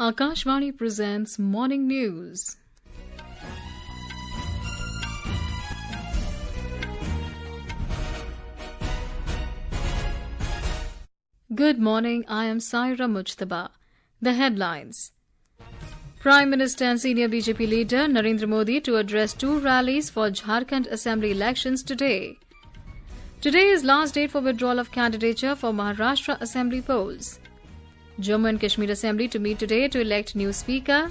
Akashvani presents Morning News. Good morning, I am Saira Mujtaba. The headlines. Prime Minister and Senior BJP leader Narendra Modi to address 2 rallies for Jharkhand Assembly elections today. Today is last date for withdrawal of candidature for Maharashtra Assembly polls. Jammu and Kashmir Assembly to meet today to elect new speaker.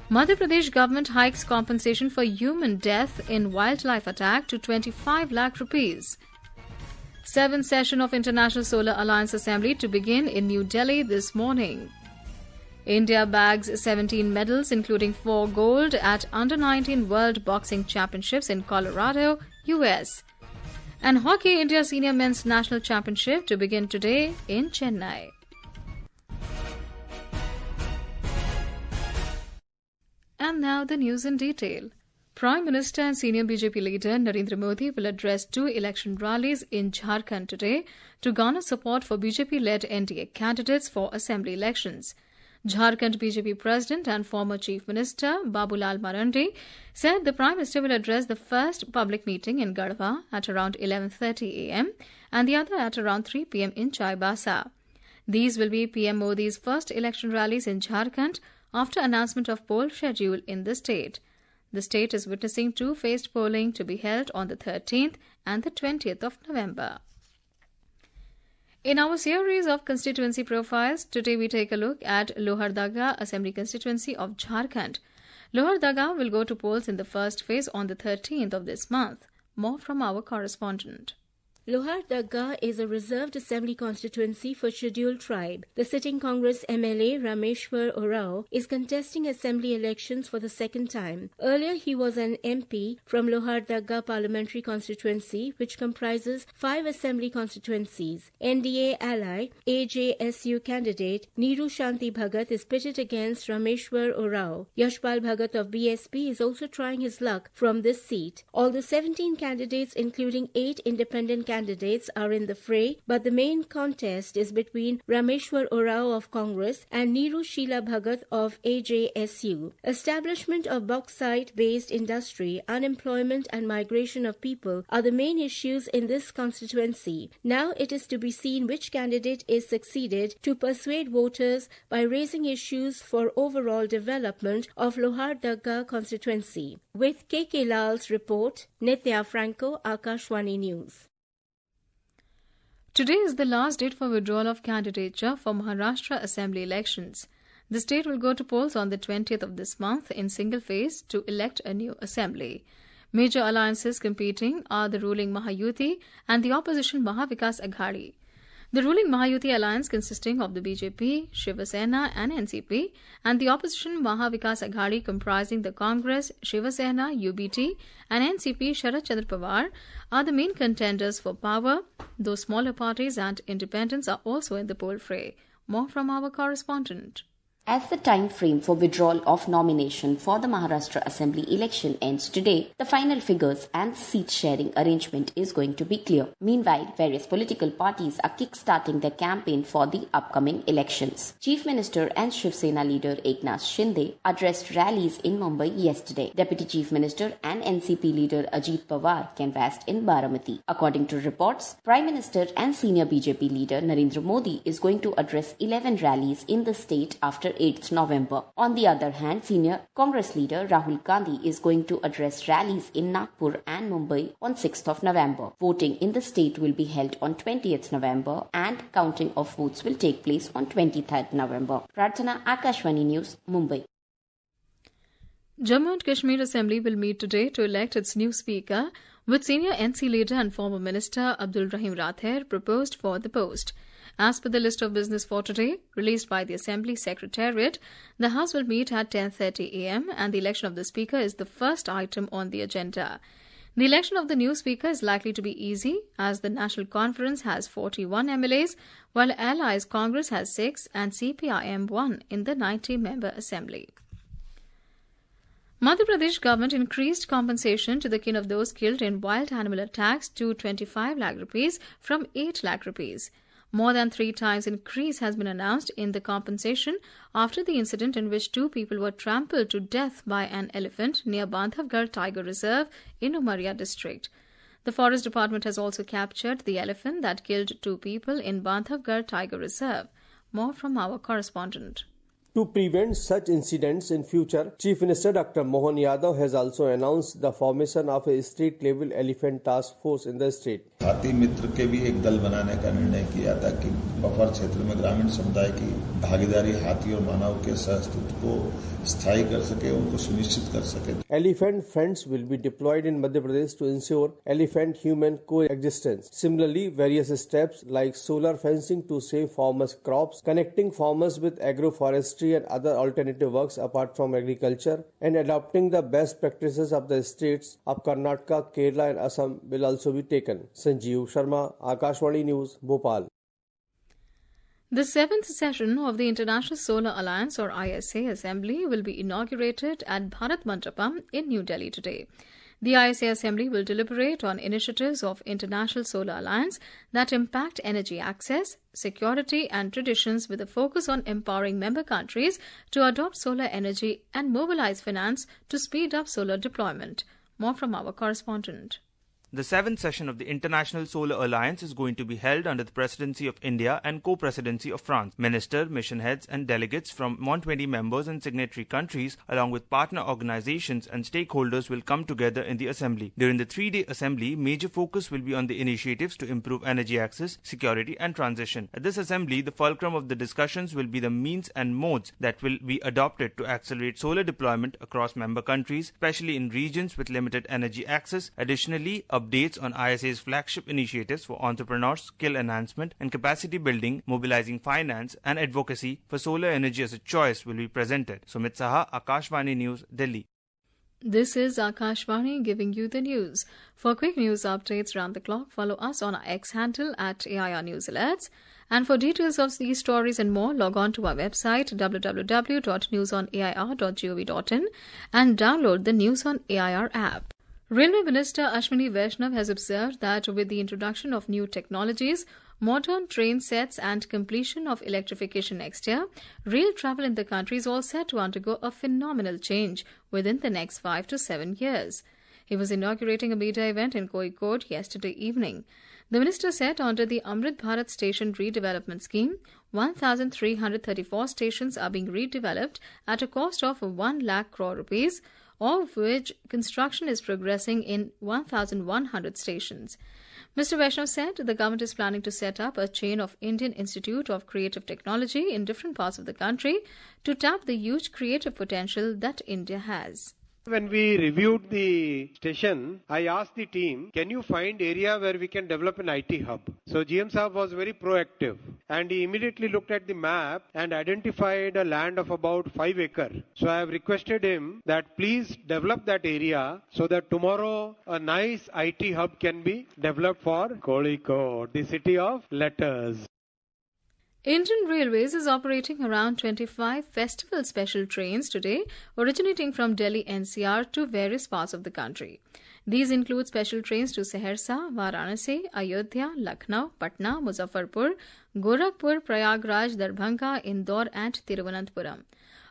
Madhya Pradesh government hikes compensation for human death in wildlife attack to 25 lakh rupees. 7th session of International Solar Alliance Assembly to begin in New Delhi this morning. India bags 17 medals including 4 gold at Under-19 World Boxing Championships in Colorado, US. And Hockey India Senior Men's National Championship to begin today in Chennai. And now the news in detail. Prime Minister and Senior BJP leader Narendra Modi will address 2 election rallies in Jharkhand today to garner support for BJP-led NDA candidates for assembly elections. Jharkhand BJP President and former Chief Minister Babulal Marandi said the Prime Minister will address the first public meeting in Garhwa at around 11:30 a.m. and the other at around 3 p.m. in Chaibasa. These will be PM Modi's first election rallies in Jharkhand after announcement of poll schedule in the state. The state is witnessing 2-phased polling to be held on the 13th and the 20th of November. In our series of constituency profiles, today we take a look at Lohardaga Assembly constituency of Jharkhand. Lohardaga will go to polls in the first phase on the 13th of this month. More from our correspondent. Lohardaga is a reserved assembly constituency for scheduled tribe. The sitting Congress MLA Rameshwar Orao is contesting assembly elections for the second time. Earlier, he was an MP from Lohardaga parliamentary constituency, which comprises 5 assembly constituencies. NDA ally AJSU candidate Neeru Shanti Bhagat is pitted against Rameshwar Orao. Yashpal Bhagat of BSP is also trying his luck from this seat. All the 17 candidates, including 8 independent candidates, are in the fray, but the main contest is between Rameshwar Orao of Congress and Neeru Sheila Bhagat of AJSU. Establishment of bauxite-based industry, unemployment and migration of people are the main issues in this constituency. Now it is to be seen which candidate is succeeded to persuade voters by raising issues for overall development of Lohardaga constituency. With KK Lal's report, Nitya Franco, Akashvani News. Today is the last date for withdrawal of candidature for Maharashtra Assembly elections. The state will go to polls on the 20th of this month in single phase to elect a new assembly. Major alliances competing are the ruling Mahayuti and the opposition Mahavikas Aghadi. The ruling Mahayuti alliance consisting of the BJP, Shiva Sena and NCP and the opposition Mahavikas Aghadi comprising the Congress, Shiva Sena, UBT and NCP Sharad Chandra Pawar are the main contenders for power, though smaller parties and independents are also in the poll fray. More from our correspondent. As the time frame for withdrawal of nomination for the Maharashtra Assembly election ends today, the final figures and seat sharing arrangement is going to be clear. Meanwhile, various political parties are kick-starting their campaign for the upcoming elections. Chief Minister and Shiv Sena leader Eknath Shinde addressed rallies in Mumbai yesterday. Deputy Chief Minister and NCP leader Ajit Pawar canvassed in Baramati. According to reports, Prime Minister and Senior BJP leader Narendra Modi is going to address 11 rallies in the state after 8th November. On the other hand, senior Congress leader Rahul Gandhi is going to address rallies in Nagpur and Mumbai on 6th of November. Voting in the state will be held on 20th November and counting of votes will take place on 23rd November. Prarthana, Akashvani News, Mumbai. Jammu and Kashmir Assembly will meet today to elect its new speaker, with senior NC leader and former minister Abdul Rahim Rather proposed for the post. As per the list of business for today, released by the Assembly Secretariat, the House will meet at 10:30 a.m. and the election of the Speaker is the first item on the agenda. The election of the new Speaker is likely to be easy as the National Conference has 41 MLAs, while Allies Congress has 6 and CPIM 1 in the 90-member Assembly. Madhya Pradesh government increased compensation to the kin of those killed in wild animal attacks to 25 lakh rupees from 8 lakh rupees. More than 3 times increase has been announced in the compensation after the incident in which 2 people were trampled to death by an elephant near Bandhavgarh Tiger Reserve in Umaria district. The Forest Department has also captured the elephant that killed 2 people in Bandhavgarh Tiger Reserve. More from our correspondent. To prevent such incidents in future, Chief Minister Dr. Mohan Yadav has also announced the formation of a state-level elephant task force in the state. हाथी मित्र के भी एक दल बनाने का निर्णय किया ताकि बफर क्षेत्र में ग्रामीण समुदाय की भागीदारी हाथी और मानव के सहअस्तित्व को स्थायी कर सके, उनको सुनिश्चित कर सके. Elephant friends will be deployed in Madhya Pradesh to ensure elephant-human coexistence. Similarly, various steps like solar fencing to save farmers' crops, connecting farmers with agroforestry and other alternative works apart from agriculture, and adopting the best practices of the states of Karnataka, Kerala and Assam will also be taken. Sanjeev Sharma, Akashvani News, Bhopal. The 7th session of the International Solar Alliance or ISA Assembly will be inaugurated at Bharat Mandapam in New Delhi today. The ISA Assembly will deliberate on initiatives of International Solar Alliance that impact energy access, security and traditions with a focus on empowering member countries to adopt solar energy and mobilize finance to speed up solar deployment. More from our correspondent. The 7th session of the International Solar Alliance is going to be held under the presidency of India and co-presidency of France. Minister, mission heads and delegates from 120 members and signatory countries along with partner organizations and stakeholders will come together in the assembly. During the 3-day assembly, major focus will be on the initiatives to improve energy access, security and transition. At this assembly, the fulcrum of the discussions will be the means and modes that will be adopted to accelerate solar deployment across member countries, especially in regions with limited energy access. Additionally, updates on ISA's flagship initiatives for entrepreneurs, skill enhancement and capacity building, mobilizing finance and advocacy for solar energy as a choice will be presented. Sumit Saha, Akashvani News, Delhi. This is Akashvani giving you the news. For quick news updates round the clock, follow us on our X handle at AIR News Alerts. And for details of these stories and more, log on to our website www.newsonair.gov.in and download the News on AIR app. Railway Minister Ashwini Vaishnav has observed that with the introduction of new technologies, modern train sets and completion of electrification next year, rail travel in the country is all set to undergo a phenomenal change within the next 5 to 7 years. He was inaugurating a media event in Kozhikode yesterday evening. The minister said under the Amrit Bharat Station Redevelopment Scheme, 1,334 stations are being redeveloped at a cost of 1 lakh crore rupees, of which construction is progressing in 1,100 stations. Mr. Vaishnav said the government is planning to set up a chain of Indian Institute of Creative Technology in different parts of the country to tap the huge creative potential that India has. When we reviewed the station, I asked the team, can you find area where we can develop an IT hub? So GM Saab was very proactive and he immediately looked at the map and identified a land of about 5 acres. So I have requested him that please develop that area so that tomorrow a nice IT hub can be developed for Kozhikode, the city of letters. Indian Railways is operating around 25 festival special trains today, originating from Delhi NCR to various parts of the country. These include special trains to Saharsa, Varanasi, Ayodhya, Lucknow, Patna, Muzaffarpur, Gorakhpur, Prayagraj, Darbhanga, Indore and Thiruvananthapuram.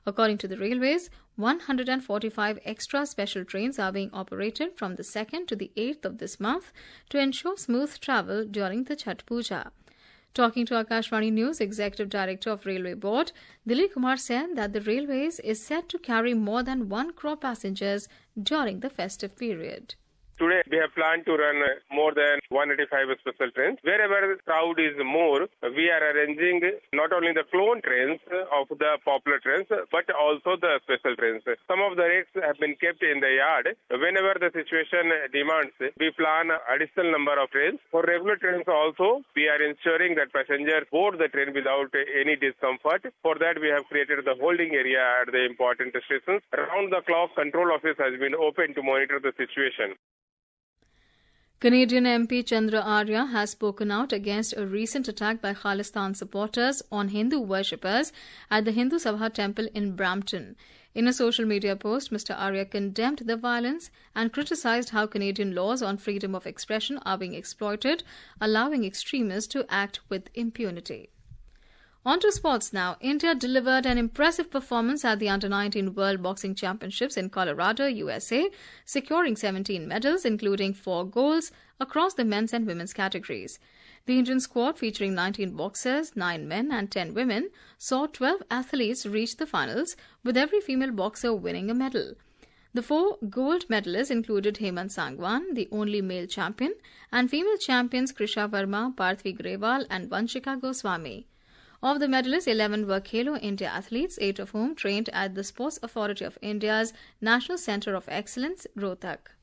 According to the Railways, 145 extra special trains are being operated from the 2nd to the 8th of this month to ensure smooth travel during the Chhath Puja. Talking to Akashvani News, Executive Director of Railway Board, Dilip Kumar said that the Railways is set to carry more than 1 crore passengers during the festive period. Today, we have planned to run more than 185 special trains. Wherever the crowd is more, we are arranging not only the clone trains of the popular trains, but also the special trains. Some of the rakes have been kept in the yard. Whenever the situation demands, we plan additional number of trains. For regular trains also, we are ensuring that passengers board the train without any discomfort. For that, we have created the holding area at the important stations. Round the clock, control office has been open to monitor the situation. Canadian MP Chandra Arya has spoken out against a recent attack by Khalistan supporters on Hindu worshippers at the Hindu Sabha temple in Brampton. In a social media post, Mr. Arya condemned the violence and criticised how Canadian laws on freedom of expression are being exploited, allowing extremists to act with impunity. On to sports now. India delivered an impressive performance at the Under-19 World Boxing Championships in Colorado, USA, securing 17 medals, including 4 golds, across the men's and women's categories. The Indian squad, featuring 19 boxers, 9 men and 10 women, saw 12 athletes reach the finals, with every female boxer winning a medal. The 4 gold medalists included Hemant Sangwan, the only male champion, and female champions Krisha Verma, Parthvi Grewal and Vanshika Goswami. Of the medalists, 11 were Khelo India athletes, 8 of whom trained at the Sports Authority of India's National Centre of Excellence, Rohtak.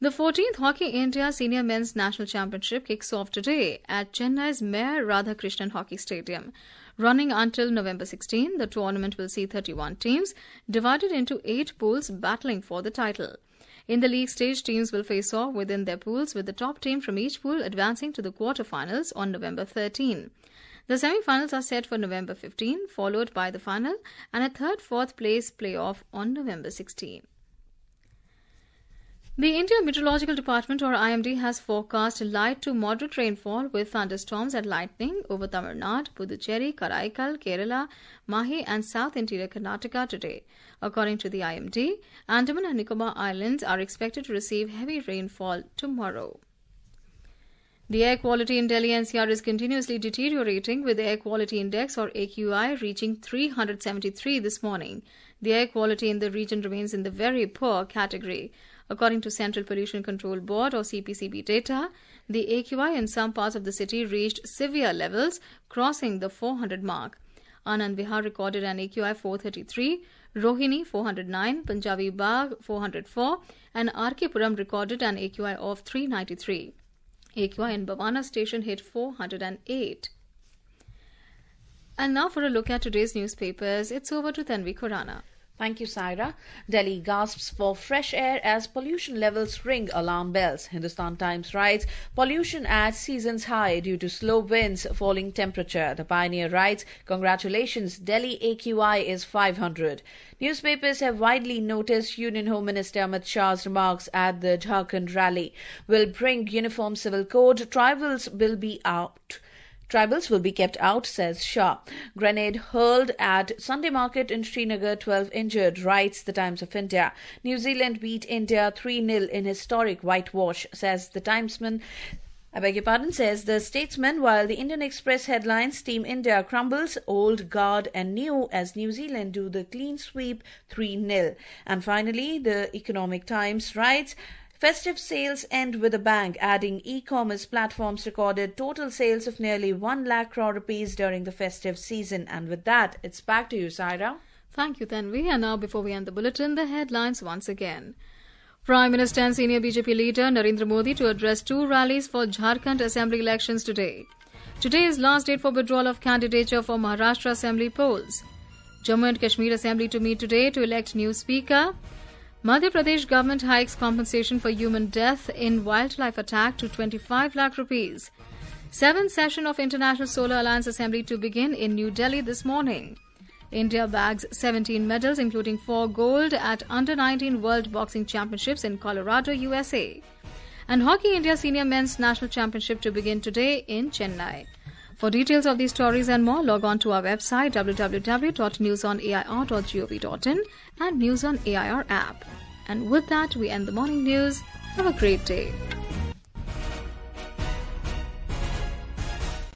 The 14th Hockey India Senior Men's National Championship kicks off today at Chennai's Mayor Radhakrishnan Hockey Stadium. Running until November 16, the tournament will see 31 teams divided into 8 pools battling for the title. In the league stage, teams will face off within their pools, with the top team from each pool advancing to the quarterfinals on November 13. The semi-finals are set for November 15, followed by the final and a 3rd-4th place playoff on November 16. The India Meteorological Department, or IMD, has forecast light to moderate rainfall with thunderstorms and lightning over Tamil Nadu, Puducherry, Karaikal, Kerala, Mahi and South Interior Karnataka today. According to the IMD, Andaman and Nicobar Islands are expected to receive heavy rainfall tomorrow. The air quality in Delhi NCR is continuously deteriorating, with the Air Quality Index, or AQI, reaching 373 this morning. The air quality in the region remains in the very poor category. According to Central Pollution Control Board, or CPCB data, the AQI in some parts of the city reached severe levels, crossing the 400 mark. Anand Vihar recorded an AQI 433, Rohini 409, Punjabi Bagh 404, and RK Puram recorded an AQI of 393. AQI in Bhavana station hit 408. And now for a look at today's newspapers, it's over to Tanvi Khurana. Thank you, Saira. Delhi gasps for fresh air as pollution levels ring alarm bells. Hindustan Times writes, pollution at season's high due to slow winds, falling temperature. The Pioneer writes, congratulations, Delhi AQI is 500. Newspapers have widely noticed Union Home Minister Amit Shah's remarks at the Jharkhand rally. Will bring uniform civil code. Tribals will be kept out, says Shah. Grenade hurled at Sunday market in Srinagar, 12 injured, writes the Times of India. New Zealand beat India 3-0 in historic whitewash, says the Timesman. Says the Statesman, while the Indian Express headlines, Team India crumbles, old guard and new as New Zealand do the clean sweep 3-0. And finally, the Economic Times writes, festive sales end with a bang, adding e-commerce platforms recorded total sales of nearly 1 lakh crore rupees during the festive season. And with that, it's back to you, Saira. Thank you, Tanvi. And now, before we end the bulletin, the headlines once again. Prime Minister and Senior BJP leader Narendra Modi to address 2 rallies for Jharkhand Assembly elections today. Today is last date for withdrawal of candidature for Maharashtra Assembly polls. Jammu and Kashmir Assembly to meet today to elect new speaker. Madhya Pradesh government hikes compensation for human death in wildlife attack to 25 lakh rupees. 7th session of International Solar Alliance Assembly to begin in New Delhi this morning. India bags 17 medals, including 4 gold at Under-19 World Boxing Championships in Colorado, USA. And Hockey India Senior Men's National Championship to begin today in Chennai. For details of these stories and more, log on to our website www.newsonair.gov.in and News on AIR app. And with that, we end the morning news. Have a great day.